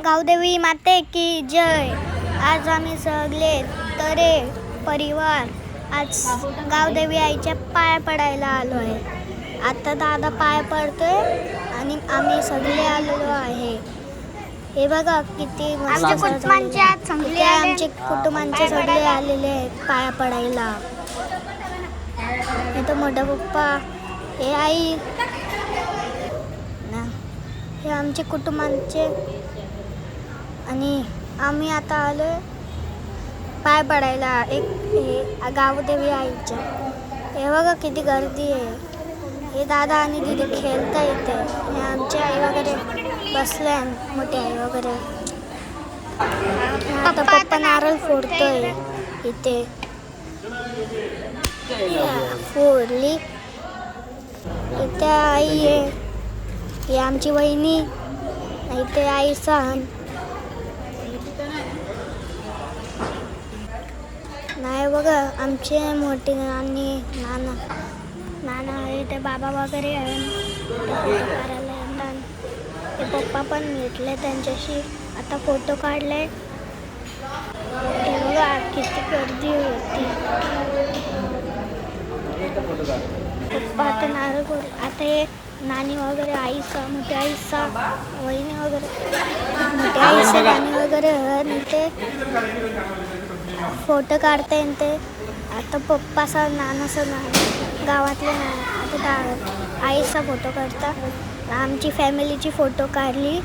गावदेवी माते की जय। आज आम्ही सगळे तरे परिवार आज गावदेवी आईच्या पाया पडायला आलो आहे। आता दादा पाया पडतोय आणि आम्ही सगळे आलेलो आहे। हे बघा किती आमच्या कुटुंबांचे आज सगळे आमचे कुटुंबांचे सगळे आलेले आहेत पाया पडायला। हे तर मोठा पप्पा, हे आई ना, हे आमचे कुटुंबांचे आणि आम्ही आता आलोय पाय पडायला हे गावदेवी आईच्या। हे बघा किती गर्दी आहे। हे दादा आणि दीदी खेळता येते। हे आमची आई वगैरे बसले, मोठी आई वगैरे। आता पप्पा नारळ फोडतोय इथे। फोडली इथे आई आहे, ही आमची वहिनी, इथे आई सण नाही बघा आमचे मोठे नानी नाना इथे बाबा वगैरे आहे करायला येतात। ते पप्पा पण भेटले त्यांच्याशी, आता फोटो काढले। हे बघा किती गर्दी होती। पप्पा आता नारळ फोड, आता हे नानी वगैरे आईचा, मोठी आईचा, वहिनी वगैरे, मोठी आईचा नानी वगैरे आणि ते फोटो काढते ते। आता पप्पाचा नानाचा गावातले आता आईचा फोटो काढता। आमची फॅमिलीची फोटो काढली।